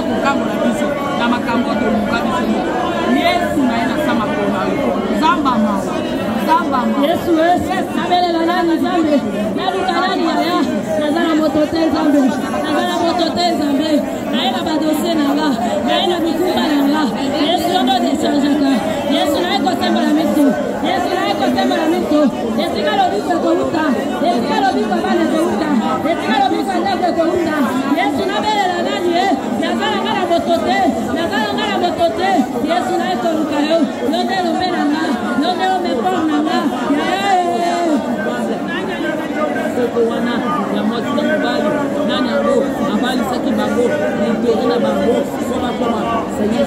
kokambola biso na makambo toluka biso Yesu na ye nasama mpona yo zambama Yesu nabelela nani Nzambe naluka nani yaya nazala moto te Nzambe nazala moto te Nzambe naye na badosie na nga naye na bikumba na nga Yesu yondo dechangeaka Yesu naye kotembola mitu Yesu naye kotembola mitu esika lobiko ekoluka esika lobiko bana ekoluka esika lobiko ndeko ekoluka Yesu nabelela nani ye nazala nga na moto te nazala nga na moto te Yesu naye koluka yo yonde lombe na nga yonde omepor na nga wana ya mwati na mobali nani yango abali saki bango libere na bango soma koma Seigneur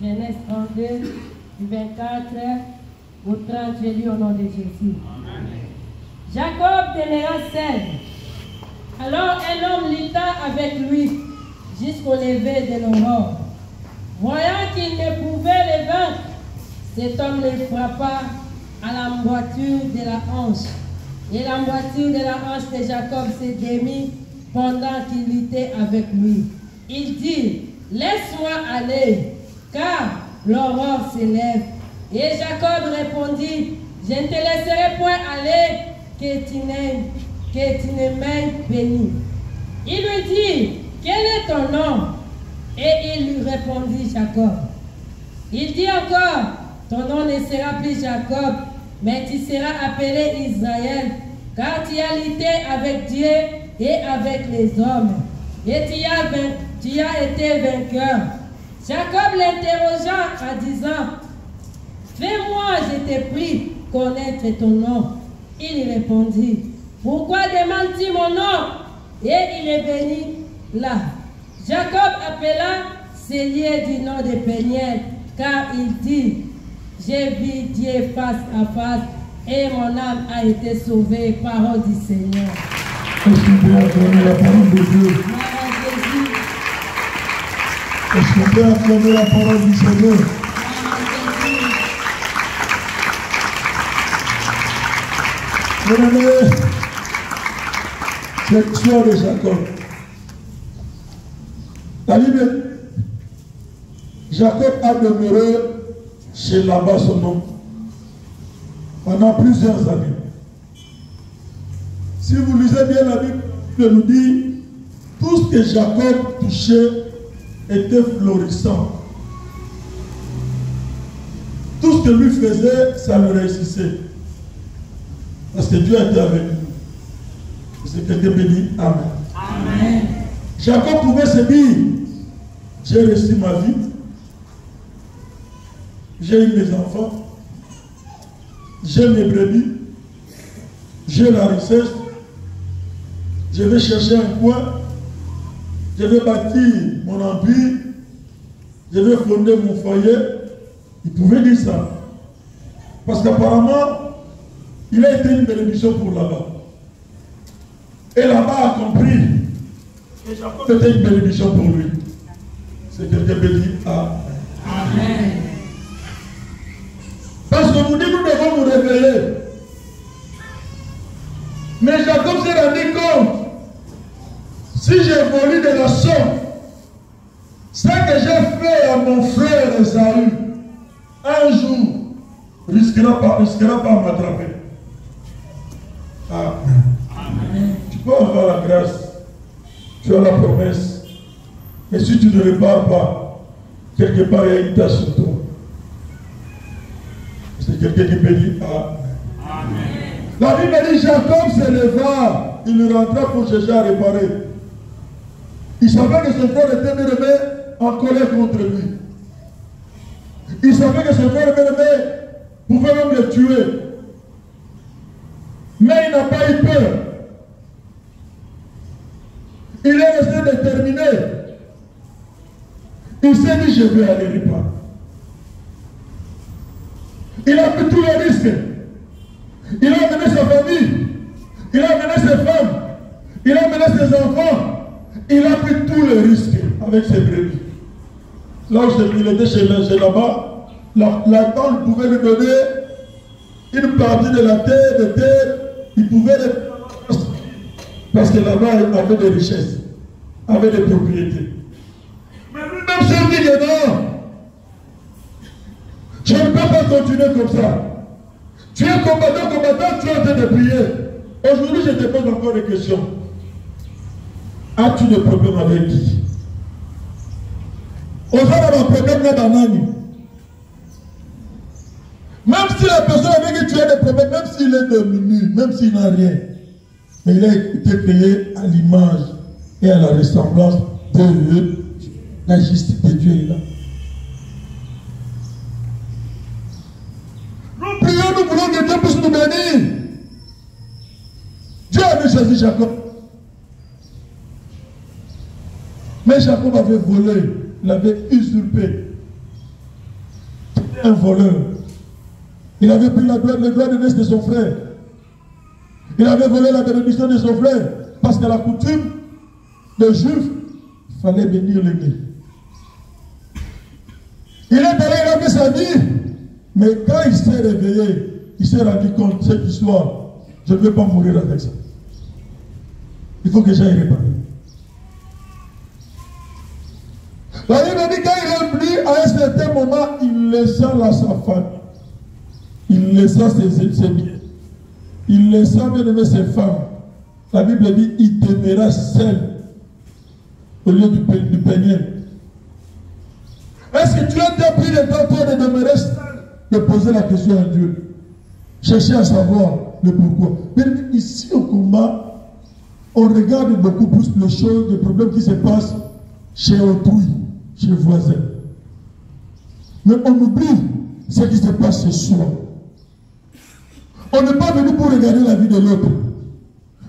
Genèse 32, du 24 au 30, je lis au nom de Jésus. Jacob demeura seul. Alors un homme lutta avec lui jusqu'au lever de l'aurore. Voyant qu'il ne pouvait le vaincre, cet homme le frappa à l'emboîture de la hanche. Et l'emboîture de la hanche de Jacob se démit pendant qu'il luttait avec lui. Il dit, laisse-moi aller, car l'aurore s'élève. Et Jacob répondit, je ne te laisserai point aller, que tu ne m'aies béni. Il lui dit, quel est ton nom? Et il lui répondit, Jacob. Il dit encore, ton nom ne sera plus Jacob, mais tu seras appelé Israël, car tu as lutté avec Dieu et avec les hommes, et tu as été vainqueur. Jacob l'interrogea en disant, fais-moi, je te prie, connaître ton nom. Il répondit, pourquoi demandes-tu mon nom? Et il est béni là. Jacob appela ce lieu du nom de Péniel, car il dit, j'ai vu Dieu face à face, et mon âme a été sauvée, parole du Seigneur. Est-ce qu'on peut acclamer la parole de Dieu? Est-ce qu'on peut acclamer la parole du Seigneur? Bien-aimés, c'est l'histoire de Jacob. La Bible, Jacob a demeuré chez Laban, son homme, pendant plusieurs années. Si vous lisez bien la Bible, elle nous dit tout ce que Jacob touchait était florissant. Tout ce que lui faisait, ça le réussissait. Parce que Dieu était avec nous. C'est quelqu'un qui dit Amen. Amen. Jacob pouvait se dire, j'ai réussi ma vie, j'ai eu mes enfants, j'ai mes brebis, j'ai la richesse, je vais chercher un coin, je vais bâtir mon empire, je vais fonder mon foyer. Il pouvait dire ça. Parce qu'apparemment, il a été une bénédiction pour là-bas. Et là-bas a compris que Jacob était une bénédiction pour lui. C'est quelqu'un qui dit Amen. Parce que vous dites, nous devons nous réveiller. Mais Jacob s'est rendu compte, si j'évolue de la sorte, ce que j'ai fait à mon frère Esaü, un jour, risquera pas à m'attraper. Amen. Tu peux avoir la grâce, tu as la promesse, mais si tu ne répares pas, quelque part il y a une tâche sur toi. C'est quelqu'un qui peut dire Amen. La Bible dit Jacob se leva, il rentra pour chercher à réparer. Il savait que son frère était bien-aimé en colère contre lui. Il savait que son frère bien-aimé pouvait même le tuer. Mais il n'a pas eu peur. Il est resté déterminé. Il s'est dit, je vais aller réparer. Il a pris tous les risques. Il a amené sa famille. Il a amené ses femmes. Il a amené ses enfants. Il a pris tous les risques avec ses brebis. Là où il était chez là-bas, la tante pouvait lui donner une partie de la terre, il pouvait le... Parce que là-bas, il avait des richesses, avait des propriétés. Mais lui-même s'est dit que non, je ne peux pas continuer comme ça. Tu es combattant, tu es en train de prier. Aujourd'hui, je te pose encore des questions. As-tu des problèmes avec qui? On va avoir un problème là dans l'année. Même si la personne avec qui tu as des problèmes, même s'il est dominé, même s'il n'a rien, mais il a été créé à l'image et à la ressemblance de Dieu. La justice de Dieu est là. Nous prions, nous voulons que Dieu puisse nous bénir. Dieu avait choisi Jacob. Mais Jacob avait volé, il avait usurpé. un voleur. Il avait pris le droit de naissance de son frère. Il avait volé la bénédiction de son frère. Parce que la coutume des Juifs, il fallait bénir l'aîné. Il est allé, il a fait sa vie. Mais quand il s'est réveillé, il s'est rendu compte de cette histoire. Je ne veux pas mourir avec ça. Il faut que j'aille réparer. La Bible dit quand il est venu, à un certain moment, il laissa sa famille. Il laissa ses biens. Il laissa bien aimer ses femmes. La Bible dit il demeura seul au lieu du peignel. Est-ce que tu as déjà pris le temps toi de demeurer seul, de poser la question à Dieu? Chercher à savoir le pourquoi. Mais ici au combat, on regarde beaucoup plus les choses, les problèmes qui se passent chez autrui, chez le voisin. Mais on oublie ce qui se passe chez soi. On n'est pas venu pour regarder la vie de l'autre.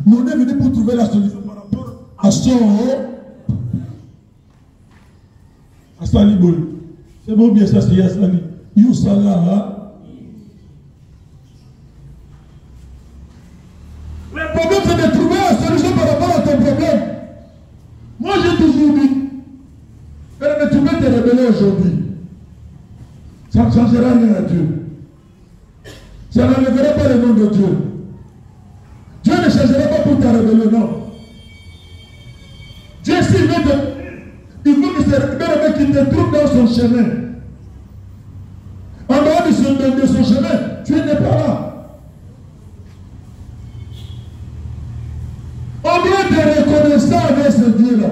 Nous on est venu pour trouver la solution par rapport à son à Salibol. C'est bon bien ça, c'est Yassali. Youssala. Le problème c'est de trouver la solution par rapport à ton problème. Moi j'ai toujours dit, mais tu peux te révéler aujourd'hui. Ça ne changera rien à Dieu. Ça n'enlèvera pas le nom de Dieu. Dieu ne changera pas pour te révéler, non. Dieu s'il veut te... Il faut que ce qu'il te trouve dans son chemin. En dehors de son chemin, tu n'es pas là. On doit être reconnaissant avec ce Dieu-là.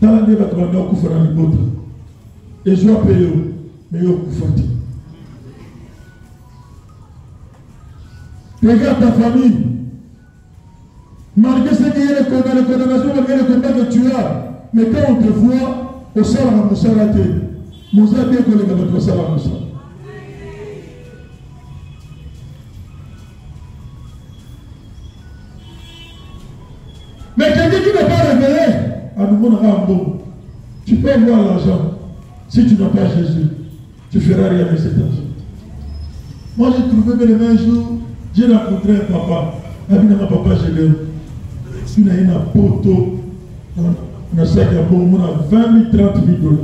Dans l'année, il va te demander un coup de l'autre. Et je vais payer, mais il y a un coup de regarde ta famille. Malgré ce qu'il y a les condamnations, malgré le combat que tu as. Mais quand on te voit, au sol à Moussa raté. Moussa bien que les gars au sol à Moussa. Mais quelqu'un qui n'est pas révélé, à nouveau on aura un bon. Tu peux avoir l'argent. Si tu n'as pas Jésus, tu ne feras rien avec cet argent. Moi j'ai trouvé le même jour. J'ai rencontré un papa. Évidemment, papa, je l'ai. Je suis allé à Porto. On a 20 000, 30 000 $.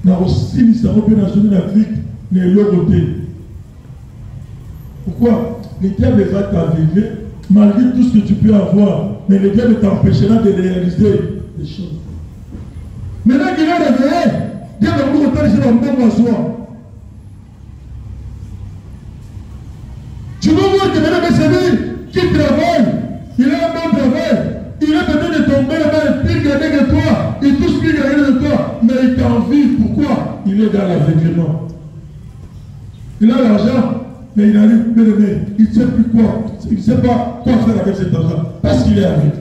On a aussi mis ça au pays dans une Afrique, mais l'autre côté. Pourquoi? Le diable va t'aveugler, malgré tout ce que tu peux avoir, mais le diable t'empêchera de réaliser les choses. Maintenant qu'il est réveillé, Dieu va vous retenir sur un bon soi. Tu veux voir que maintenant, c'est lui qui travaille. Il a un bon travail. Il est venu de tomber là-bas, il gagner de toi. Il touche plus gagner de toi. Mais il t'envie. Pourquoi? Il est dans l'aveuglement. Il a l'argent, mais il n'arrive plus à lever. Il ne sait plus quoi. Il ne sait pas quoi faire avec cet argent. Parce qu'il est aveugle.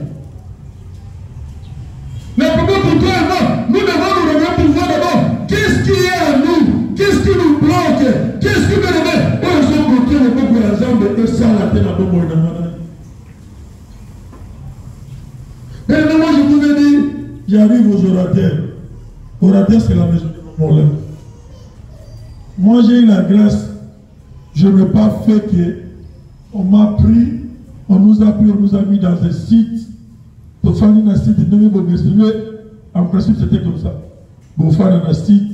Mais pourquoi pour toi et moi, nous devons nous remettre pour voir d'abord qu'est-ce qui est à nous? Qu'est-ce qui nous bloque? Qu'est-ce qui nous remet? On se bloqué le bon pour la jambe et sans la tête à bon moyen. Mais moi je vous ai dit, j'arrive aux orateurs. Orateur, c'est la maison de mon Moulin. Moi j'ai eu la grâce, je n'ai pas fait que on m'a pris, on nous a pris, on nous a mis dans un site. Pour faire un site, en principe c'était comme ça. Pour faire un site,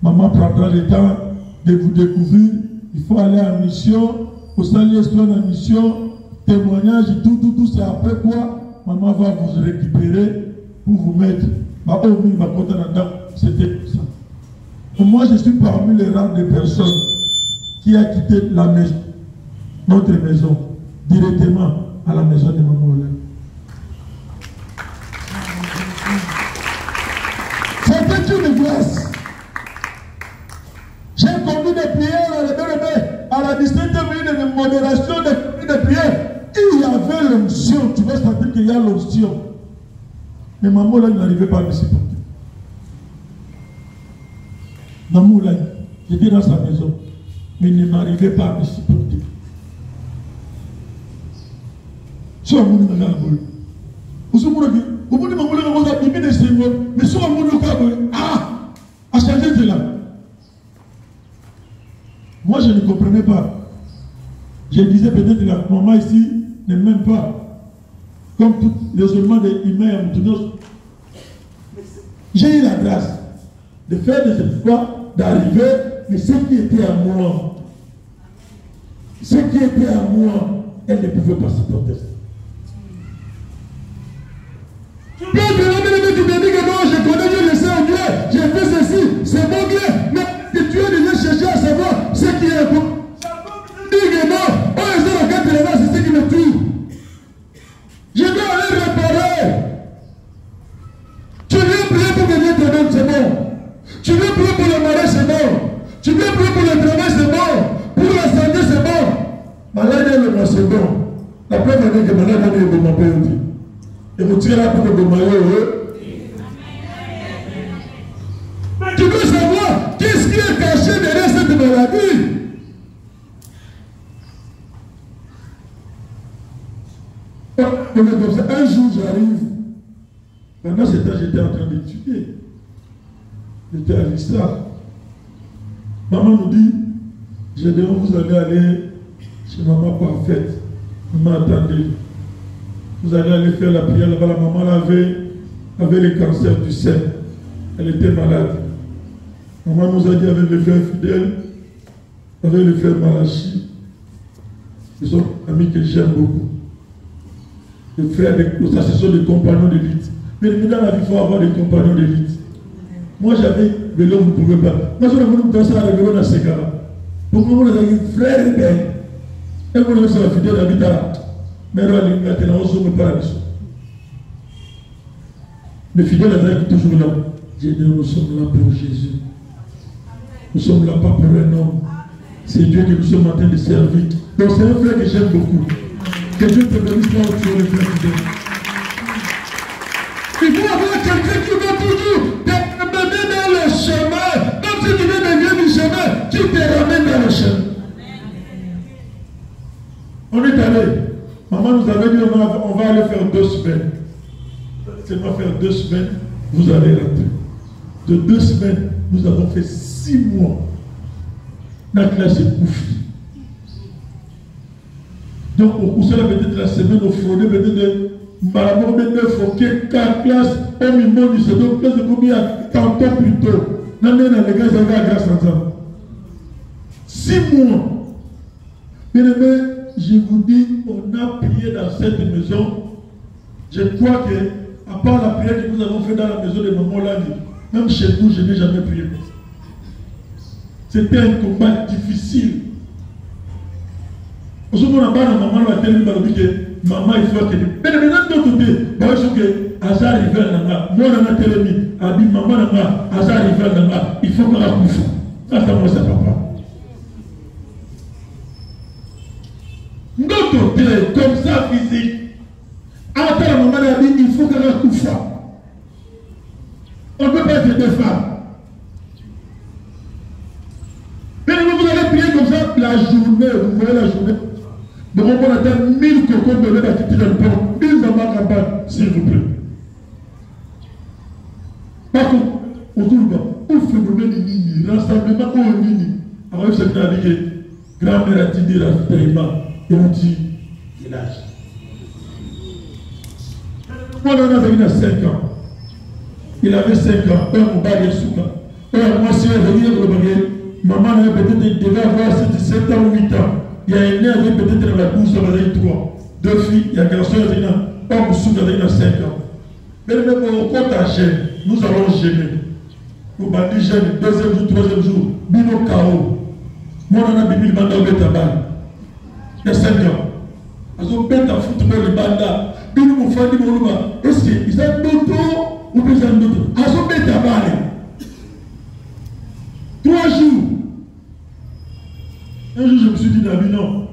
maman prendra le temps de vous découvrir. Il faut aller en mission, au salut en mission, témoignage, tout, c'est après quoi maman va vous récupérer pour vous mettre. C'était comme ça. Moi, je suis parmi les rangs de personnes qui a quitté la maison, notre maison, directement à la maison de maman. C'était une grâce. J'ai conduit des prières à la 17e minute de modération des prières. Il y avait l'onction. Tu vas sentir qu'il y a l'onction. Mais maman là, il n'arrivait pas à me supporter. Maman là, j'étais dans sa maison. Mais il ne m'arrivait pas à me supporter. Soit mon nom est là. Vous savez, vous pouvez me dire que vous avez mis des signes. Mais soit mon nom est là. Ah! je ne comprenais pas. Je disais peut-être que la maman ici ne m'aime pas. Comme tout raisonnement de Imer Moutonos. J'ai eu la grâce de faire de cette foi, d'arriver, mais ce qui était à moi, elle ne pouvait pas supporter ça. Quand tu te dis que non, je connais Dieu, je sais en Dieu, j'ai fait ceci, c'est mon Dieu, mais que tu as déjà cherché à savoir ce qui est bon. Dis que non, c'est ce qui me tue. Je dois aller réparer. Tu viens prier pour que Dieu te donne, c'est bon. Tu viens prier pour le mariage, c'est bon. Tu viens prier pour le travail, c'est bon. Pour la santé, c'est bon. Malade, c'est bon. La première année que malade est bon, mon père dit. Et vous tirez la pour le maillot. Tu veux savoir qu'est-ce qui est caché derrière cette maladie? Un jour, j'arrive. Pendant ce temps, j'étais en train d'étudier. J'étais à l'ISTA. Maman nous dit, j'ai dit, vous allez aller chez maman parfaite. Maman, attendez. Vous allez aller faire la prière là-bas. La maman avait le cancer du sein. Elle était malade. Maman nous a dit avec le frère Fidèle, avec le frère Malachi. Ils sont amis que j'aime beaucoup. Les frères, ça ce sont des compagnons d'élite. Mais dans la vie, il faut avoir des compagnons d'élite. Moi j'avais, mais là vous ne pouvez pas. Moi je me dans ça à la maison dans ces cas-là. Pour moi, on a un frère et belle. Et moi je suis la fidèle d'habitat. Mais là, maintenant, on se met pas la mission. Les fidèles sont toujours là. J'ai dit, nous sommes là pour Jésus. Nous sommes là pas pour un homme. C'est Dieu que nous sommes en train de servir. Donc c'est un frère que j'aime beaucoup. Que Dieu te bénisse là où tu es le frère fidèle. Il faut avoir quelqu'un qui va toujours te mener dans le chemin. Même si tu veux devenir du chemin, qui te ramène dans le chemin. On est allé. Maman nous avait dit on va aller faire 2 semaines. Seulement faire 2 semaines, vous allez rentrer. De 2 semaines, nous avons fait 6 mois. La classe est bouffée. Donc, au cours de peut-être la semaine, au fraudé, peut-être de Malamon, peut-être foqué 4 classes, au minimum, il se donne classe de combien tantôt plus tôt. Non, les gars, ils avaient la grâce ensemble. 6 mois. Bien aimé, je vous dis, on a prié dans cette maison. Je crois que, à part la prière que nous avons faite dans la maison de Maman Lani, même chez nous, je n'ai jamais prié. C'était un combat difficile. Au moment où maman va tellement dire que maman il faut que. Mais maintenant, d'autre côté, il faut que Hazard arrive à Nanga. Moi, on a tellement dit, maman Nanga, Hazard arrive à Nanga. Il faut qu'on a couffé. Ça, c'est moi, ça papa. D'autre côté, comme ça, physique. Après, la maman a dit, il faut qu'on a couffé. On ne peut pas être 2 femmes. Mais vous allez prier comme ça la journée, vous voyez la journée. Donc on attend 1000 cocons de lait à quitter le pont, 1000 mamans campagne, s'il vous plaît. Par contre, autour de au phénomène Nini, rassemblement au Nini. Alors c'est bien dit que grand-mère a dit ravitaillement, et on dit village. Moi, on a 5 ans. Il avait 5 ans, on va aller sous là. Moi, si on veut dire le bagage, maman avait peut-être devait avoir 7 ans ou 8 ans. Il y a un avait peut-être dans la douce, on avait 3. 2 filles, il y a un garçon, il y a un homme sous, il y a 5 ans. Mais même au compte à gêne, nous allons gêner. Nous bandits gênent, 2e jour, 3e jour, bino KO. Moi, on a bébé le banda au Betabal. Il y a 5 ans. Ils ont bête à football le banda. Bino mon frère dit mon est-ce qu'ils ont d'autres ou bien ils ont d'autres? Ils ont bête à balle. 3 jours. Un jour, je me suis dit, non,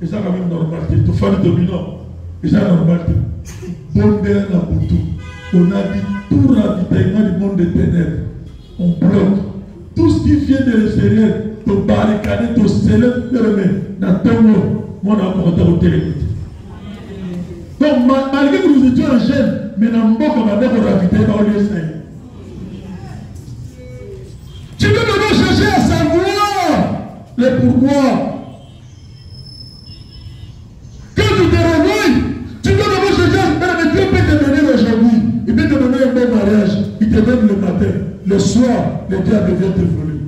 et ça quand même normal, tout faire de non, et ça normal. Bonne belle dans tout. On a dit tout ravitaillement du monde des ténèbres. On bloque. Tout ce qui vient de l'extérieur, pour barricader, pour sceller, dans ton monde, moi, on a encore au téléphone. Donc, malgré que nous étions en gêne, mais dans le monde, on avait ravitaillement au lieu de. Tu peux maintenant chercher à savoir le pourquoi. Quand tu te réveilles, tu dois d'abord chercher, mais Dieu peut te donner aujourd'hui. Il peut te donner un bon mariage. Il te donne le matin. Le soir, le diable vient te voler.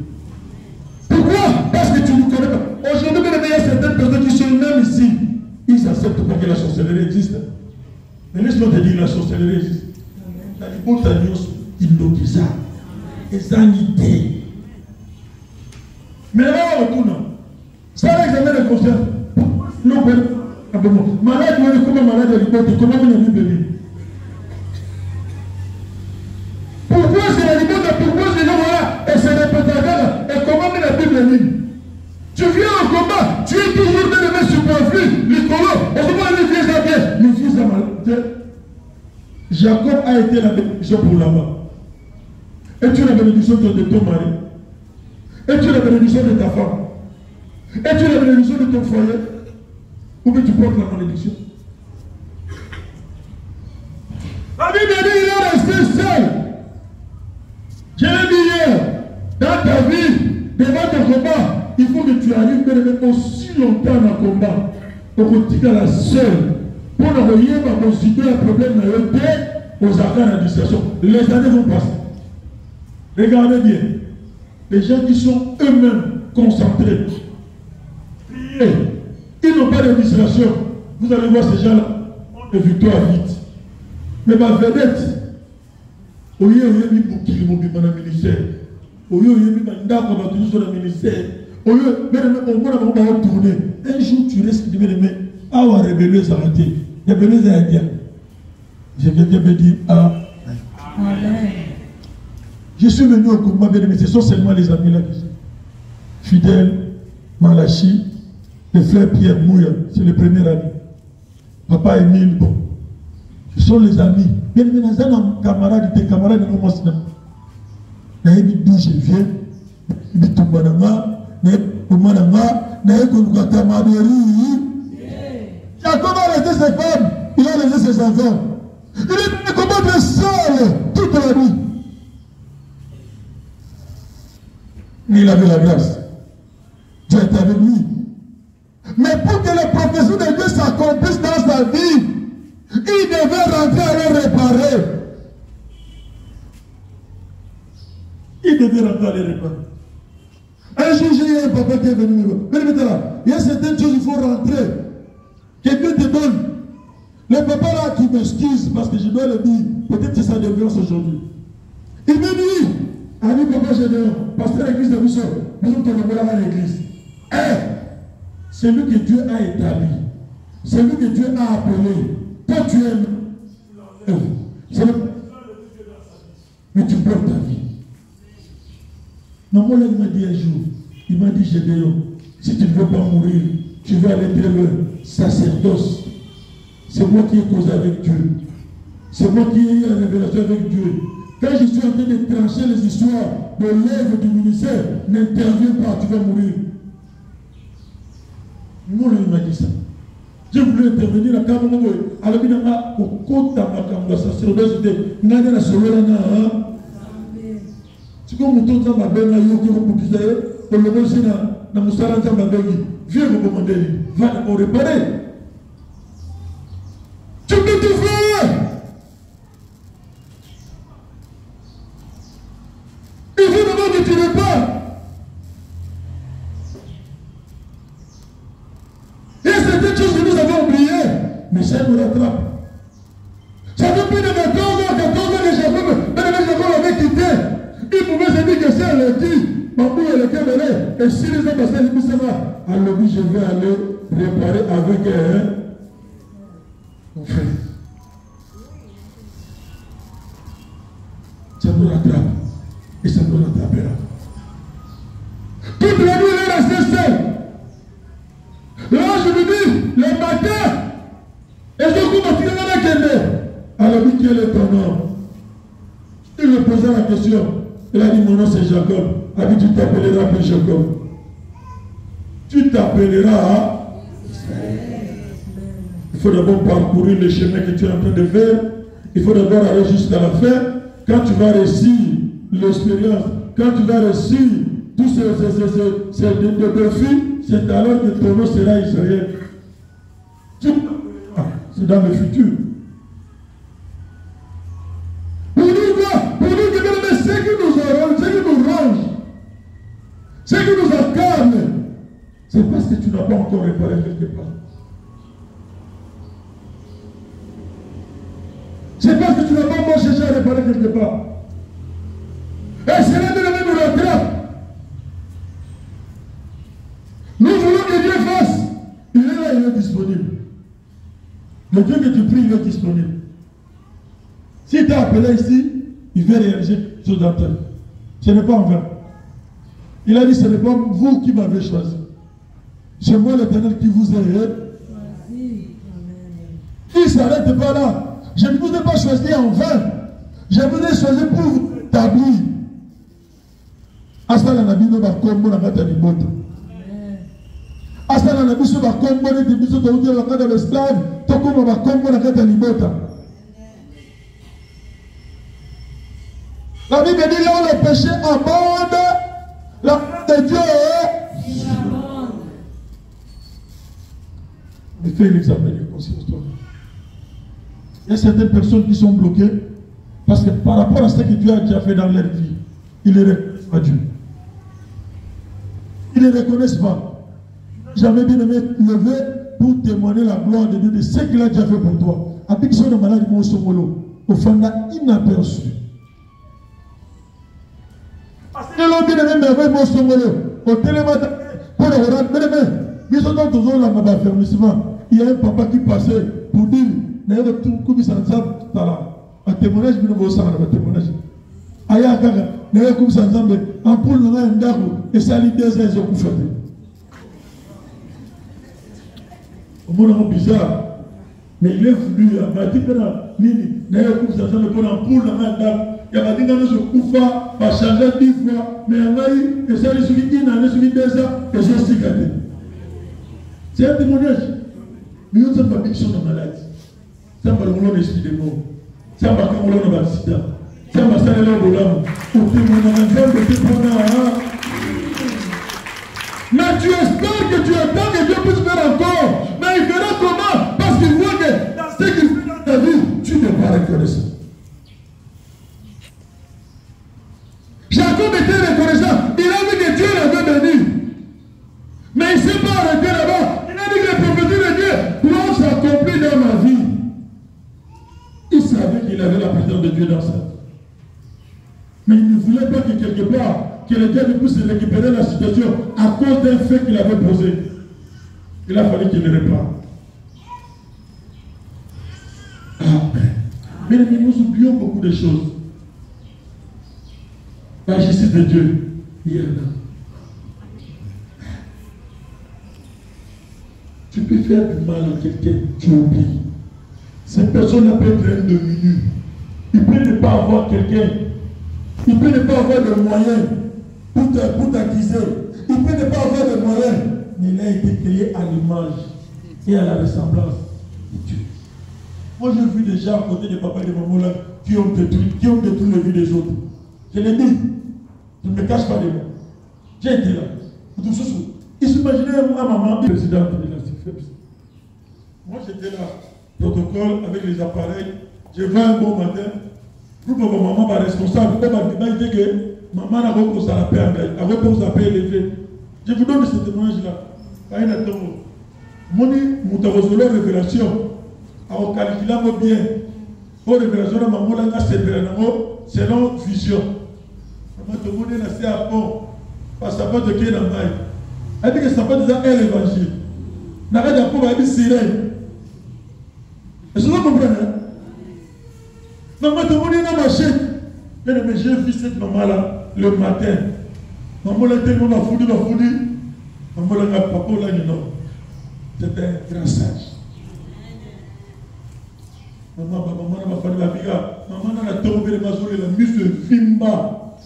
Pourquoi? Parce que tu ne connais pas. Aujourd'hui, il y a certaines personnes qui sont même ici. Ils n'acceptent pas que la sorcellerie existe. Mais laisse-moi te dire, la sorcellerie existe. La libotanios, il nous dit ça. Et ça, il idée. Mais là, on retourne. Ça, l'examen de conscience. Non, malade, comment malade de l'hypothèse, comment on a vu bébé? Pourquoi c'est la l'hypothèse? Pourquoi c'est là, voilà, et c'est répétateur, et comment on a vu bébé? Tu viens en combat, tu es toujours dans les mains superflues, les colos, on se voit les vieux à pied, les vieux à mal. Jacob a été la bénédiction pour là-bas. Es-tu la bénédiction de ton mari? Es-tu la bénédiction de ta femme? Es-tu la bénédiction de ton foyer? Ou bien tu portes la malédiction? La Bible dit il est resté seul. Je l'ai dit hier, dans ta vie, devant ton combat, il faut que tu arrives même aussi longtemps dans le combat. Pour que tu la seule. Pour ne rien pas considérer un problème dans le thé aux accords d'administration. Les années vont passer. Regardez bien. Les gens qui sont eux-mêmes concentrés, priés, ils n'ont pas d'administration. Vous allez voir ces gens-là, ont des victoires vite. Mais ma vedette, au lieu de mis pour qu'il m'oublie dans le ministère, au lieu de mis dans le ministère, au lieu de tourner, un jour tu risques de me dire, ah, on va révéler ça. Je vais me dire, ah, amen. Je suis venu au combat, mais ce sont seulement les amis là qui sont fidèles, Malachi, le frère Pierre Mouya, c'est le premier ami. Papa Émile, bon. Ce sont les amis. Bien évidemment, c'est un camarade, tes camarades de mon cinéma. D'où je viens, de Tumbanama, de Tumanama, de Koukatamadori. Jacob a laissé ses femmes, il a laissé ses enfants. Il est venu combattre seul toute la nuit. Il avait la grâce. Dieu est avec lui. Mais pour que la prophétie de Dieu s'accomplisse dans sa vie, il devait rentrer à les réparer. Il devait rentrer à les réparer. Un jour, j'ai eu un papa qui est venu me voir. Il y a certaines choses, il faut rentrer. Quelqu'un te donne. Le papa là qui m'excuse parce que je dois le dire, peut-être que ça devient aujourd'hui. Il me dit, ami papa Gédéon, pasteur de l'église de Rousseau, nous sommes tombés là à l'église. C'est lui que Dieu a établi. C'est lui que Dieu a appelé. Toi tu es. Mais tu perds ta vie. Non, moi là, il m'a dit un jour, il m'a dit Gédéon, si tu ne veux pas mourir, tu vas aller très loin. Sacerdoce. C'est moi qui ai causé avec Dieu. C'est moi qui ai eu la révélation avec Dieu. Quand je suis en train de trancher les histoires de l'œuvre du ministère, n'interviens pas, tu vas mourir. Moi, il m'a dit ça. J'ai voulu intervenir à Cameroun. Alors, il m'a dit, au côté de la sacerdoce, il m'a dit, c'est comme mon ton ma belle, qui vous disait, pour le monde, c'est dans mon salon, ma belle, viens me commander, va me réparer. Tu peux tout faire. Il faut d'abord que tu répares. Il y a certaines choses que nous avons oubliées, mais ça nous rattrape. Ça fait plus de 14 ans que Jacob, Jacob avait quitté. Il pouvait se dire que c'est le dit, Mamou et le Cameroun, et si les hommes passaient, ils disent ça, alors oui, je vais aller réparer avec mon frère. Ça nous rattrape. Et ça nous rattrapera. Toute la nuit, il est resté seul. Là, je me dis, le matin, et je commence à la Kende. Alors, lui, quel est ton nom? Il me posait la question. Il a dit, mon nom c'est Jacob. Il a dit, tu t'appelleras plus Jacob. Tu t'appelleras Israël. Il faut d'abord parcourir le chemin que tu es en train de faire. Il faut d'abord aller jusqu'à la fin. Quand tu vas réussir l'expérience, quand tu vas réussir tous ces défis, c'est alors que ton nom sera Israël. C'est dans le futur. Pour nous, ce qui nous arrange, ce qui nous range, ce qui nous incarne, c'est parce que tu n'as pas encore réparé quelque part. C'est parce que tu n'as pas encore cherché à réparer quelque part. Et c'est là que nous rattrape. Nous voulons que Dieu fasse. Il est là, il est disponible. Le Dieu que tu pries, il est disponible. S'il t'a appelé ici, il veut réaliser sur ta vie. Ce n'est pas en vain. Il a dit, ce n'est pas vous qui m'avez choisi. C'est moi l'Éternel qui vous ai aidé. Il ne s'arrête pas là. Je ne vous ai pas choisi en vain. Je vous ai choisi pour vous établir. Asala na bino ba kombo na kata ni moto. Asala na biso ba kombo ni biso to udia kata de esclave, to kombo ba kombo na kata ni mota. La Bible dit là où le péché abonde, la grâce de Dieu est. Mais fais l'examen de conscience toi. Il y a certaines personnes qui sont bloquées parce que par rapport à ce que Dieu a déjà fait dans leur vie, ils ne reconnaissent pas Dieu. Ils ne reconnaissent pas. Jamais bien aimé lever pour témoigner la gloire de Dieu de ce qu'il a déjà fait pour toi. Avec son malade, mon somolo, au fanda inaperçu. Parce que l'homme bien aimé avec mon somolo, au télématin, pour le rendre, bien aimé, ils sont dans toujours là, ma fermissement. Il y a un papa qui passait pour dire, n'ayez tout comme ça, un témoignage, je ne veux pas un témoignage. Aya kaka, n'ayez comme ça, en poule, on a un dago, et ça lit des ailes au coup fait. Au monde bizarre, mais il est voulu, il m'a dit que Nini, n'ayez comme ça, pour en poule, on a un dago, il y a des gens qui se coupent, va changer 10 fois, mais on a eu, et ça lit sur une année, sur une des ans, et je suis gâté. C'est un témoignage. Mais nous sommes pas mis sur nos maladies. Ça va le l'esprit des mots. Ça va quand on a accident. Ça va s'aller là au lame. Mais tu espères que tu attends que Dieu puisse faire encore. Mais il fera comment? Parce qu'il voit que dans ce qu'il fait dans ta vie, tu n'es pas reconnaissant. Jacob était reconnaissant. Il a vu que Dieu l'avait béni. Mais il ne s'est pas arrêté là-bas. Il a dit que la prophétie de Dieu doit s'accomplir dans ma vie. Il savait qu'il avait la présence de Dieu dans sa vie. Mais il ne voulait pas que quelque part, que le diable puisse récupérer la situation à cause d'un fait qu'il avait posé. Il a fallu qu'il le répare. Amen. Mais nous oublions beaucoup de choses. La justice de Dieu, il y en a. Tu peux faire du mal à quelqu'un, tu oublies. Cette personne-là peut être un demi-nu. Il peut ne pas avoir quelqu'un. Il peut ne pas avoir de moyens pour t'acquiser. Il peut ne pas avoir de moyens. Mais il a été créé à l'image et à la ressemblance de Dieu. Moi, j'ai vu des gens à côté des papas et des mamans là qui ont détruit la vie des autres. Je l'ai dit. Je ne me cache pas de moi. J'ai été là. Ils s'imaginaient à maman, présidente de la CIFEPS. Moi, j'étais là. Protocole avec les appareils. Je vais un bon matin. Pour que maman soit responsable. Il dit que maman n'a pas posé la paix en avait posé la paix élevée. Je vous donne ce témoignage-là. Quand il a dit, mon révélation, on calcule bien. Pour révélation, maman a selon vision. Maman te montre la à pont. Parce que ça peut te créer dans le mail. Elle dit que ça peut déjà être l'évangile. N'arrête pas pour dire sirène. Est-ce que vous comprenez? Maman te montre dans ma chaîne. Mais j'ai vu cette maman-là le matin. Maman l'a tellement foutu. Maman l'a papa là, non. C'était un grand sage. Maman n'a pas fait la vie. Maman n'a tombé les maçons et la mise de Fimba.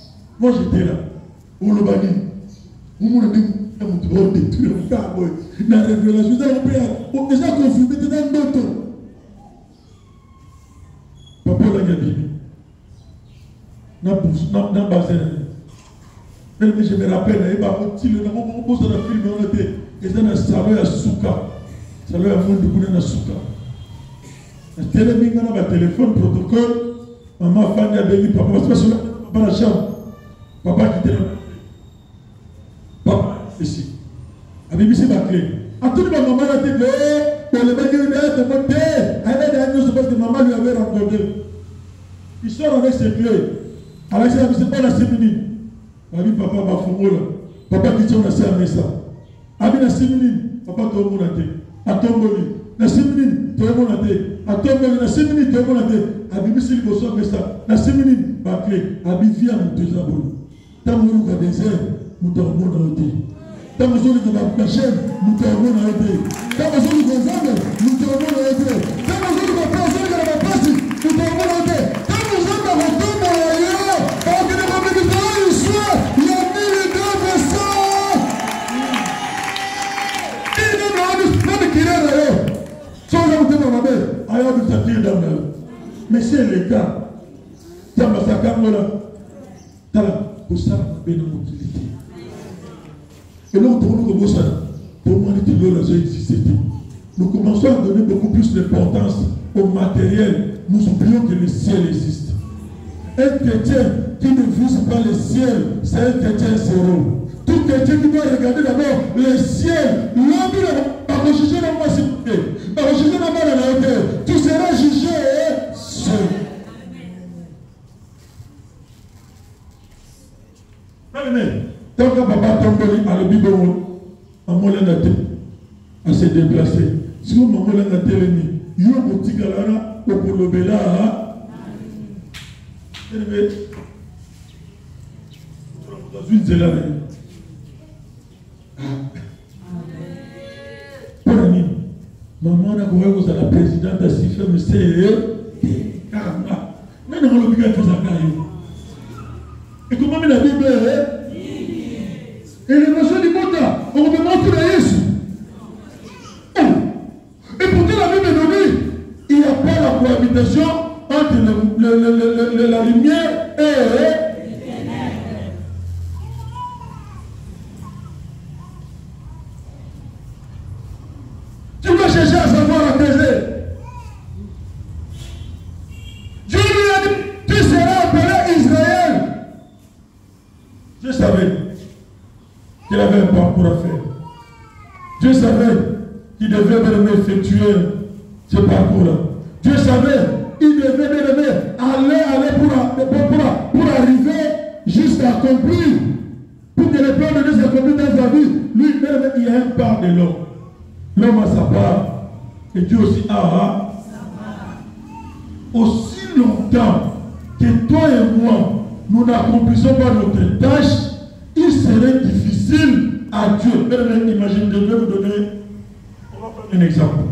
Moi j'étais là. Au Lobani. Où on a dit, on détruit le cas. La révélation, on a déjà confirmé dans d'autres. Papa l'a dit. N'a pas basé. Mais je me rappelle, il y a un film, on était dans un salon à Souka. Salon à Monde de Souka. Je suis allé à téléphone, protocole. Maman Fanny a béni papa. Parce que je suis dans la chambre. Papa qui était là. Papa, ici. Avec ici ma clé. À tout le monde, maman a dit que le mec est de monter. Elle a dit que maman lui avait rencontré. Il sort avec ses clés. Alors, c'est pas la séminine. Abi papa m'a fongo là. Papa qui tient la ça. Abi la séminine. Papa tout le monde a été. A tomboli. La séminine, tout le monde a été. A tomboli. La séminine, tout le monde a été. Abi missile bosso mais ça. La séminine, ma clé. Abi via mon deux abonnés. Tant que nous avons des airs, nous avons mon été. Tant que nous avons la chaîne, nous avons mon été. Tant que nous avons des hommes, nous avons mon été. Tant que nous avons personne qui n'a pas passé, nous avons mon été. Tant que nous avons retourné dans l'ailleurs, tant que nous avons dit il soit, il y a 1200. Il nous a même qui est là. Sans ajouter dans la mer, ailleurs nous avons dans la mer. Mais c'est le cas. Ça m'a sacré là. Pour ça, on a une utilité. Et là, on tourne comme ça. Pour moi, nous commençons à donner beaucoup plus d'importance au matériel. Nous oublions que le ciel existe. Un chrétien qui ne vise pas le ciel, c'est un chrétien zéro. Tout chrétien qui doit regarder d'abord le ciel, l'homme va rechercher la massivité, va rechercher la main à la hauteur. Tu seras jugé seul. Tant que papa tombe à la Bible, maman l'a été à se déplacer. Si maman l'a été, il y a un petit galara au Kolobela. Dans une zélade. Pour ami, maman a couru à la présidente à Sifa, mais c'est Karama. Maintenant, on l'a fait ça. Et comment la Bible est? Et l'émotion du monde, on me montre la Jésus. Et pourtant la Bible nous dit, il n'y a pas la cohabitation entre la lumière et les ténèbres. Tu vas chercher à savoir la baiser. Dieu lui a dit, tu seras appelé Israël. Je savais qu'il avait un parcours à faire. Dieu savait qu'il devait même effectuer ce parcours-là. Dieu savait qu'il devait même aller pour arriver jusqu'à accomplir. Pour que le plan de Dieu s'accomplisse dans sa vie. Lui-même, il y a un part de l'homme. L'homme a sa part. Et Dieu aussi a sa part. Aussi longtemps que toi et moi, nous n'accomplissons pas notre tâche, il serait difficile à Dieu. Imaginez, je vais vous donner un exemple.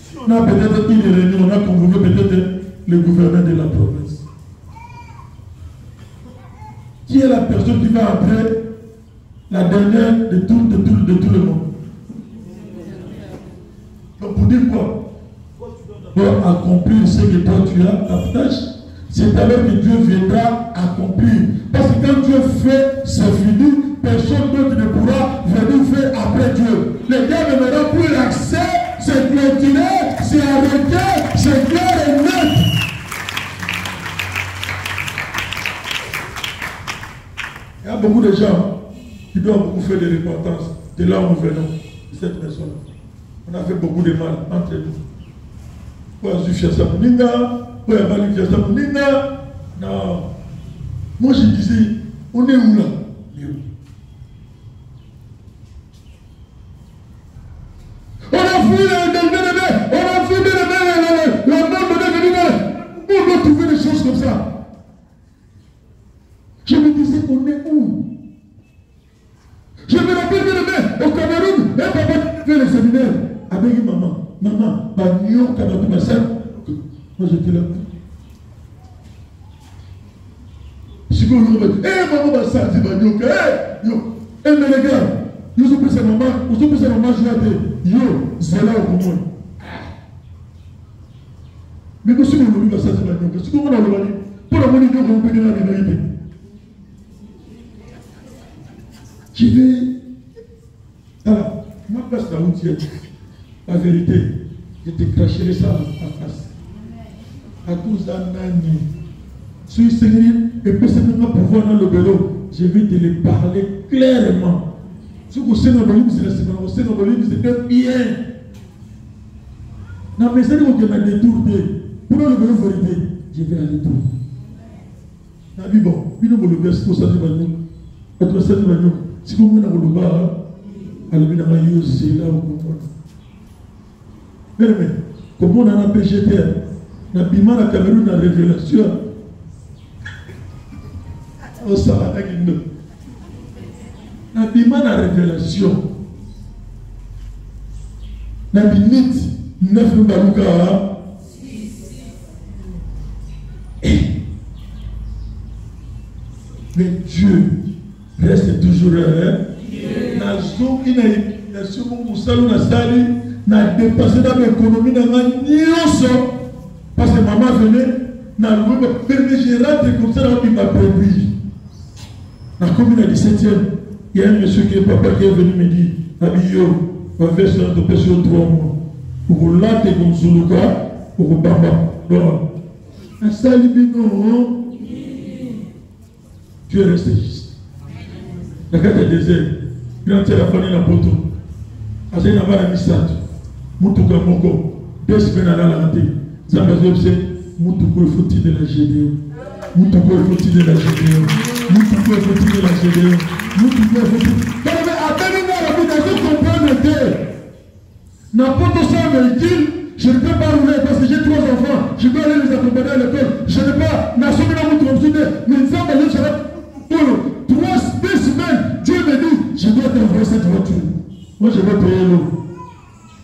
Si on a peut-être une réunion, on a convoqué peut-être le gouverneur de la province. Qui est la personne qui va entrer la dernière de tout le monde? Donc pour dire quoi? Pour accomplir ce que toi tu as, ta tâche, c'est alors que Dieu viendra accomplir. Parce que quand Dieu fait, c'est fini, personne d'autre ne pourra venir faire après Dieu. Les gars ne verront plus l'accès, c'est clôturé, c'est arrêté, c'est clair et net. Il y a beaucoup de gens qui doivent beaucoup faire de repentance. De là où nous venons, de cette personne. On a fait beaucoup de mal entre nous. Pour faire ça pour Ninga, pour faire ça pour Ninga. Non. Moi je disais, on est où là? On a fui la mort de venir. On doit trouver des choses comme ça. Je me disais, on est où? Je me rappelle bien au Cameroun, un papa fait le séminaire avec maman. Maman, ma soeur. Moi j'étais là. Si vous me dites, maman, ma soeur, c'est ma nyoka. Mais regarde, nous sommes sa maman, je l'ai dit, c'est là au monde. Mais nous sommes venus, ma soeur, c'est ma nyoka. Si vous me dites, pour la monnaie, vous pouvez la vérité. Je vais. Alors, ma place là où tu es, la vérité, je te cracherai ça en face. À 12 ans, si le Seigneur et puis c'est maintenant pouvoir dans le vélo, je vais te le parler clairement. Si vous êtes dans le livre, c'est bien. Non, mais c'est que vous avez détourné. Pour le vélo vérité, je vais aller tout. Mais bon, il nous le best pour ça, si vous voulez le bas, allez bien c'est là où vous mais comme on a un PGTR, on a bimé la Cameroun dans la révélation. On s'en va avec nous. On a bimé la révélation. On a bimé 9 Balouka. Mais Dieu reste toujours là. Il a sûrement n'a dépassé dans l'économie dans la parce que maman venait, n'a loué, mais j'ai rentré comme ça, il m'a produit. Dans la commune à 17e, il y a un monsieur qui est papa qui est venu me dire, Abio, on va faire ça de personnes 3 mois. Pour l'âter comme Zuluka, pour Bamba. Donc, un salibino, tu es resté juste. La carte est désert, il a la famille dans le poteau. Assez n'a pas la misate. Moutuka Moko, 2 semaines à la rentrée. Zambazou, c'est Moutuko est foutu de la GDO. Moutuko est foutu de la GDO. Moutuko est foutu de la GDO. Moutuko est foutu. Mais attendez-moi, la vie, je comprends que n'importe ça véhicule, je ne peux pas rouler parce que j'ai 3 enfants. Je dois aller les accompagner à l'école. Je ne peux pas, n'assumer la route comme ça. Mais Zambazou, je vais 2 semaines. Dieu me dit, je dois t'envoyer cette voiture. Moi, je vais payer l'eau.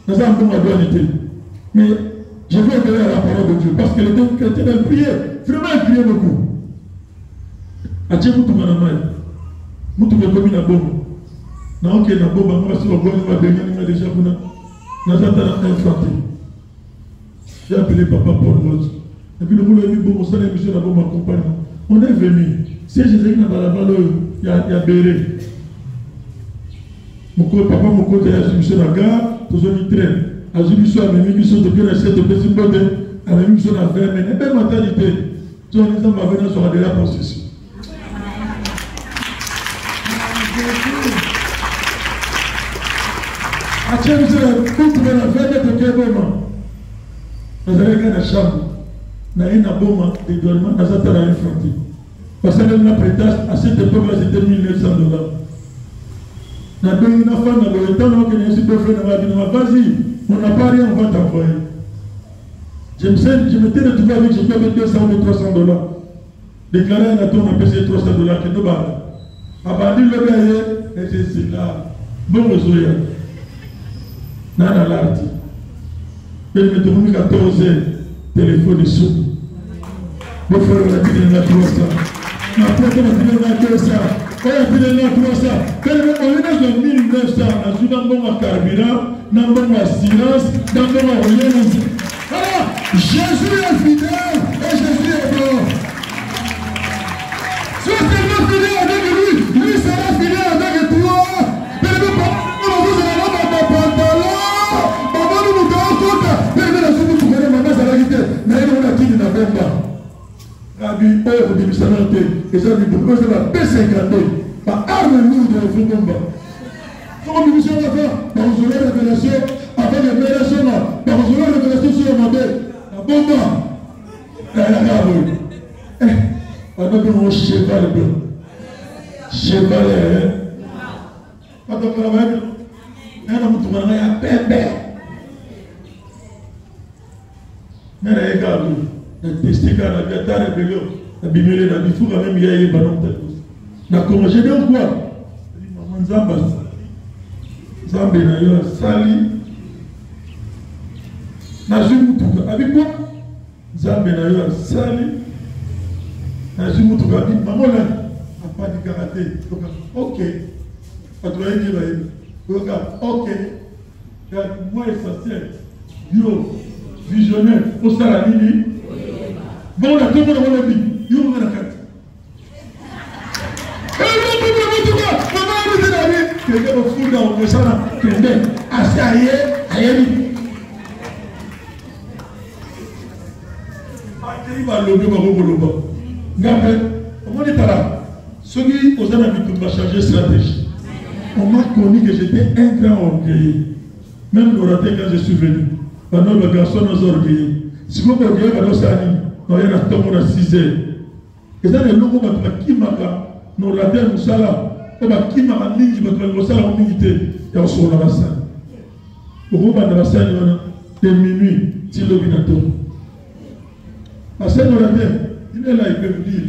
Nous avons beaucoup de douanité. Mais je veux obéir à la parole de Dieu. Parce que les deux chrétiens, elles priaient. Vraiment, elles priaient beaucoup. Atie Moutou Manamai. Moutou Komi Nabomo. Naoke Nabomo, moi, si on va baigner, déjà, nous avons infanté. J'ai appelé papa Paul Rose. Et puis le boulot est mis bon, ça, les messieurs Nabomo m'accompagnent. On est venu. Si Jésus n'a pas la balle, il y a Béré. Papa mon côté a suivi la gare, tous les trains. A suivi sur la même mission de bien essayer de passer une bonne à la même mission à faire, mais une belle mentalité. Tu as dit ça, ma venue sera déjà pour ceci. A tiens, nous allons trouver la veille de quel moment. Nous allons gagner la chambre. Nous avons une bombe de dormant, nous avons la infantile. Parce que la prêtage, à cette époque-là, c'était $1 900. Vas-y, on n'a pas rien, on va t'envoyer. Je m'étais retrouvé avec, j'ai fait 200 ou $300. Déclaré un atome, on a payé $300 que nous avons. Abandonné le gars, et c'est là. Bon, je suis là. Nana l'arti. Je me trouve 14 téléphones de sous. Bon, frère, on a dit qu'il y en a 300. Mais après, on a dit qu'il y en a 200. On a dit qu'il y en a 300. On est dans 1900. On a un bon carburant, un bon assurance, un bon rien. Alors, Jésus est fidèle et Jésus est bon. Si vous êtes fidèle avec lui, lui sera fidèle avec toi. Mais le papa, vous allez avoir mon pantalon. Maman, nous nous avons compte. Mais la suite, vous connaissez maman, ça l'a quitté. Mais on a dit qu'il n'a pas de Rabbi, oh, de Missanante, et ça lui propose la P50. Par arme lourde de Foukomba. Comment nous sommes là, par une révélation, avec les révélations là, par une révélation sur la main, la bombe, la gamme. On a besoin d'un cheval blanc. Cheval, quand on travaille, on a besoin d'un bébé. On a besoin d'un testé car la gâteau est belle, la bimélé, la bifou, la même yaya, banon tel. Na comment j'ai dit quoi? Maman Zamba. Zamba na yo sali. Na jumutuka. Avec quoi? Zamba na yo sali. Na jumutuka. Maman là a pas de karaté. Ok. Pas de rien dire. Ok. Moi essentiel. Yo visionnaire. Au salami. Bon là tout le monde va le dire. Yo on a la carte. Kende au fond dans le salon. Kende. Assez aïe. Il va lever ceux qui aux habitudes va changer stratégie. On m'a connu que j'étais un grand orgueilleux. Même l'orateur quand je suis venu. Pendant le garçon nous orgueilleux. Si vous me regardez dans Sani, nous avons un tombeau à 6 heures. Et ça, les locaux qui maka, nous l'orateur nous sala, on va qui maka ninji, nous sala en unité, et on sort la Sani. Au groupe de la Sani, de minuit, c'est l'obinateur. Parce que nous il est là, il peut vous dire.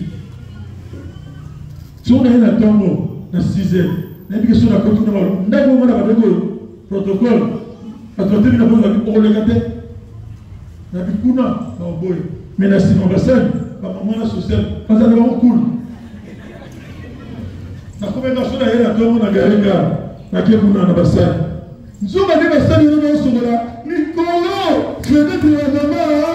Si on a un tombeau dans 6 heures, il y a une question à côté de nous. On a un protocole. Parce que nous avons un regardé. Nous avons un boy. Mais dans cette ambassade, maman sociale, parce que nous avons un cool. Nous avons un tombeau dans la gare. Nous avons un ambassade. Nous avons un ambassade, nous avons un ambassade. Nicolas, je vais te dire maman.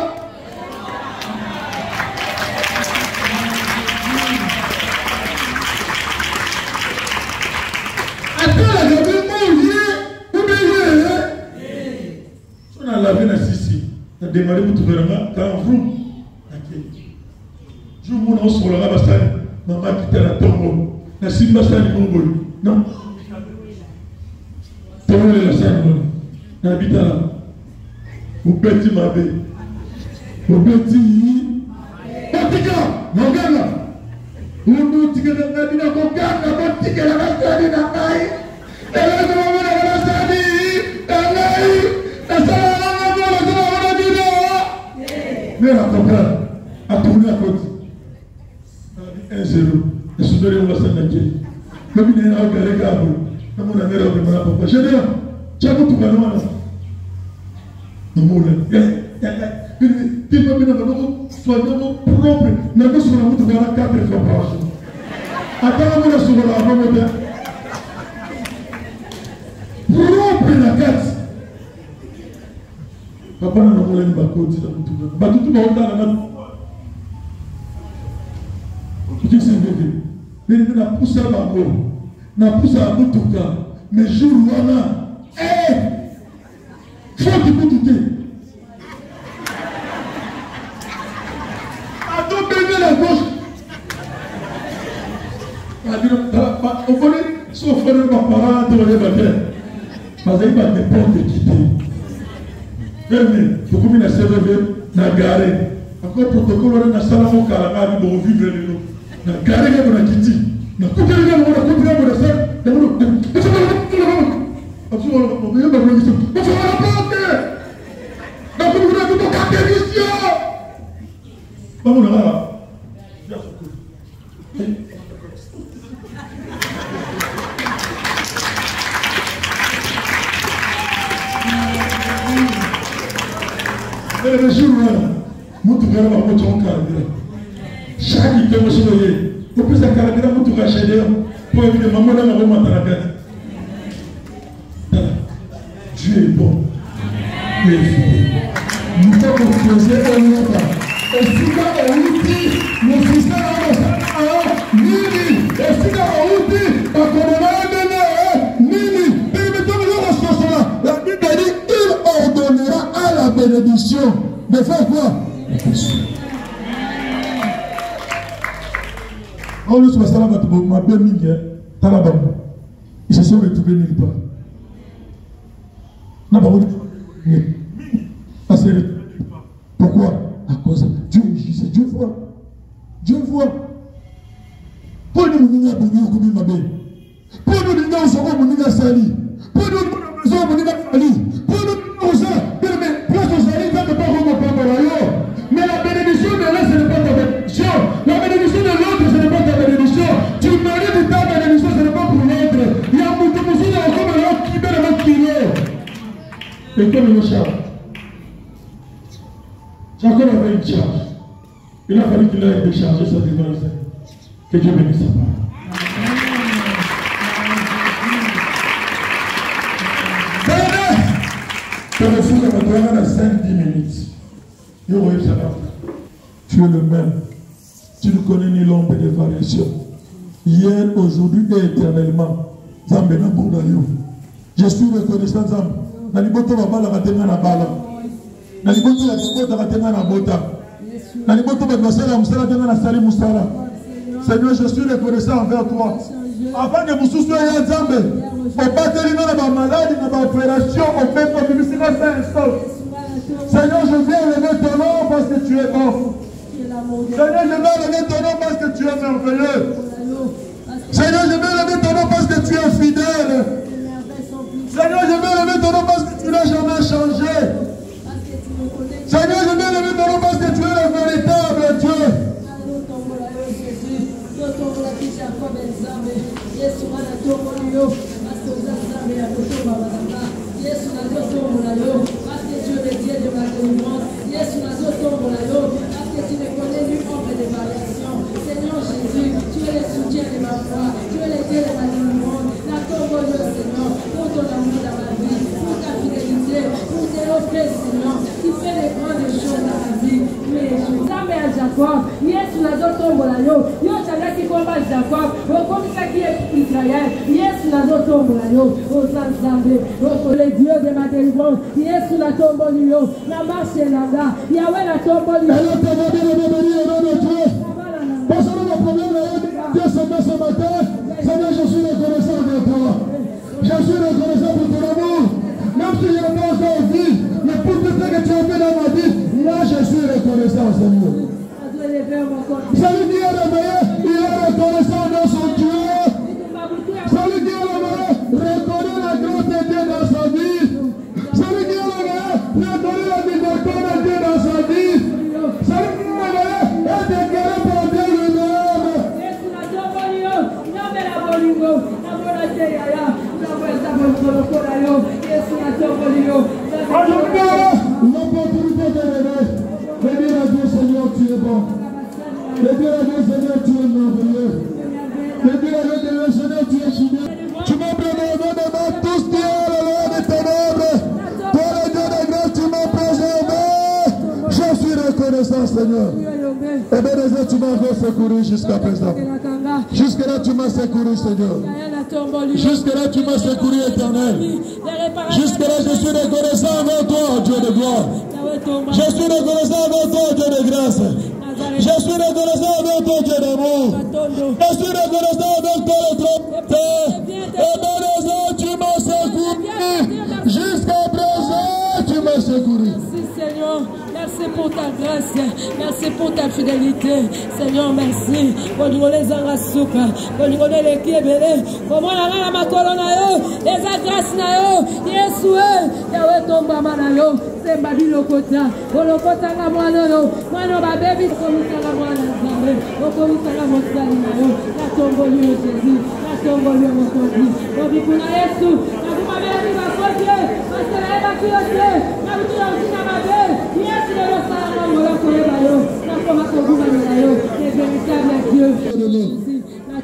On a démarré pour trouver quand vous, je vous montre sur la bassane, maman qui était la tombe, la simbassane mongol, non, tombe la scène, n'habite là, au petit mabé, au petit, Patika, non gana, ou nous tigre de la dina coca, la tigre la bassane n'a pas, et là nous avons la bassane, la salle. Mais la comprendre, à tourner à côté. 1-0. Et je vais vous dire, comme il est là, il est là, il est là, il est là, il est là, tu as tout le monde. Il est là. Il est propre. Il est sur la route de la 4 fois par jour. Attends, on est sur la route. Propre la 4. Papa n'a pas voulu me battre. Tout le monde a la main. Je sais que mais il n'a poussé à la mort. N'a poussé à la tout cas. Mais jour où on a, faut qu'il peut tout dire. Attends, bébé la gauche. On connaît, si on fait un parent, on va battre. Parce qu'il va n'importe quitter. Pourquoi il a servi na garé? Encore protocole na sala mo kalanga bi bo vivre le no. Na garé ke na kiti. Na kutere ke mo na kutere mo na sa. Na mo. Asu mo mo yo ba mo ngi. Mo fa la porte. Na ko mo na ko ka télévision. Ba mo na la. Ya so ko. Le jour où tu vas avoir ton carburant, chaque idée que vous avez, vous pouvez faire carburant pour tout racheter pour éviter de maman dans la maman dans la tête. Dieu est bon. Dieu est fidèle. Nous devons poser un autre. Et si on outil, nous faisons un Nini, et si on outil, on connaît Nini, permettez-moi de ressourcer là. La Bible dit il ordonnera à la bénédiction de faire quoi? On ne se passe pas là, ma belle mine, Talabam. Ils se sont retrouvés nulle part. Pourquoi? À cause de Dieu, Dieu voit. Dieu voit. Pour nous, nous avons besoin de nous. Pour nous, nous avons besoin de sali. Pour nous, nous avons besoin de sali. Pour nous, nous avons besoin de place au sali, ça ne peut pas remonter. Mais la bénédiction de l'un, ce n'est pas ta bénédiction. La bénédiction de l'autre, ce n'est pas ta bénédiction. Tu mérites ta bénédiction, ce n'est pas pour l'autre. Il y a beaucoup de choses comme l'autre qui met le même kilo. Et comme le chat. Jacob avait une charge. Il a fallu qu'il aille décharger sa défense. Que Dieu bénisse sa part. Tu me fous de ma dans 5-10 minutes. Tu es le même. Tu ne connais ni l'ombre des variations. Hier, aujourd'hui et éternellement. Zambé na pour yo. Je suis reconnaissant Zambé. Na liboto ba bala katenga na bala. Na liboto ya liboto katenga na bota. Na liboto ba basala musala tenga na sali musala. Seigneur, je suis reconnaissant envers toi. Avant que vous soyez à Zambé, au batterie dans la maladie, dans l'opération, au fait comme il s'est Seigneur, je viens lever ton nom parce que tu es bon. Seigneur, je viens lever ton nom parce que tu es merveilleux. Seigneur, je viens lever ton nom parce que tu es fidèle. Seigneur, je viens lever ton nom parce que tu n'as jamais changé. Seigneur, je viens lever ton nom parce que tu es le véritable Dieu. Seigneur Jésus, tu es le soutien de ma foi, tu es le Dieu de ma délivrance. La tombe de Seigneur, pour ton amour dans ma vie, pour ta fidélité, pour tes offres, Seigneur, qui fait les grandes choses dans ma vie. Nzambe ya Jacob, Yesu nazotombola yo, yo chalaki komba Jacob, okomisaki Israël, Yesu nazotombola yo, oza Nzambe, le Dieu de ma délivrance, Yesu natomboli yo, na marche nanga, Yahweh natomboli yo. Personne n'a problème avec Dieu ce matin. Seigneur, je suis reconnaissant de toi. Je suis reconnaissant pour ton amour. Même si je n'ai pas encore vu, mais pour tout ce que tu as fait dans ma vie, là je suis reconnaissant, Seigneur. Celui qui est réveillé, il est reconnaissant de son Dieu. Celui qui est réveillé, reconnaît la grâce de Dieu dans sa vie. Celui qui est réveillé, reconnaît la miséricorde de Dieu dans sa vie. Celui qui est réveillé, est déclaré par Dieu lui-même. Aujourd'hui, l'opportunité de rêver. De dire à Dieu, Seigneur, tu es bon. De dire à Dieu, Seigneur, tu es merveilleux. De dire à Dieu, Seigneur, tu es fidèle. Tu m'as préservé de tous qui ont le loi des ténèbres. Toi, le Dieu de grâce, tu m'as préservé. Je suis reconnaissant, Seigneur. Et bien, tu m'as fait secourir jusqu'à présent. Jusque-là, tu m'as secouru, Seigneur. Jusque-là, tu m'as secouru, Éternel. Jusque-là, je suis reconnaissant envers toi, Dieu de gloire. Je suis reconnaissant envers toi, Dieu de grâce. Je suis reconnaissant envers toi, Dieu d'amour. Je suis reconnaissant envers toi, le trompeteur. Et bien, tu m'as secouru. Jusqu'à présent, tu m'as secouru. Merci, Seigneur. Merci pour ta grâce. Merci pour ta fidélité. Seigneur, merci. Bonjour les Angasuka. Bonjour les Kébélé. Comment la rana ma colonne les agrasses na yo. Yesue. Yahweh tomba manayo. C'est Babilo Kota. Olokota la moano. Moano babebi. Komisa la moana. Komisa la mosali na yo. La tombo lui Jésus. La tombo lui mon Jésus. Obikuna Yesu. Na kuma beli ma kote. Masela eba kiyote. Na bitu na mabe.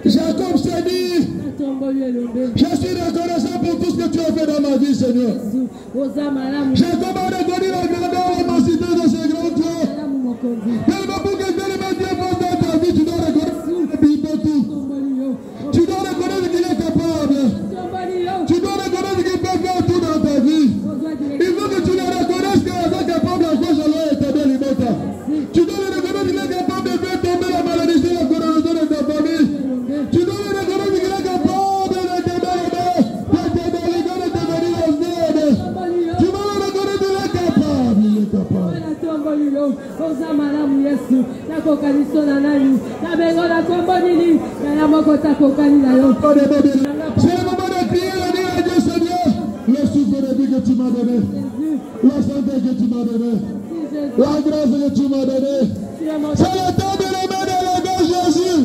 Jacob s'est dit, je suis reconnaissant pour tout ce que tu as fait dans ma vie, Seigneur. Jacob a reconnu la grandeur et l'immensité de ce grand Dieu. Tellement pour que Dieu le Dieu fasse dans ta vie, tu dois reconnaître tout. Tu dois reconnaître qu'il est capable. Tu dois reconnaître qu'il peut faire tout dans ta vie. Il faut que tu le reconnaisses qu'il est capable à cause de l'eau et ta belle liberté. Tu dois le reconnaître qu'il est capable de faire tomber la maladie sur le coronation de ta famille. Tu dois le reconnaître qu'il est capable de te bénir, de te déliger, de te venir au stade. Tu dois le reconnaître qu'il est capable. Il est capable. C'est le moment de prier et dire à Dieu, Seigneur, le souffle de vie que tu m'as donné, la santé que tu m'as donné, la grâce que tu m'as donnée. C'est le temps de le mettre dans la gorge, Jésus.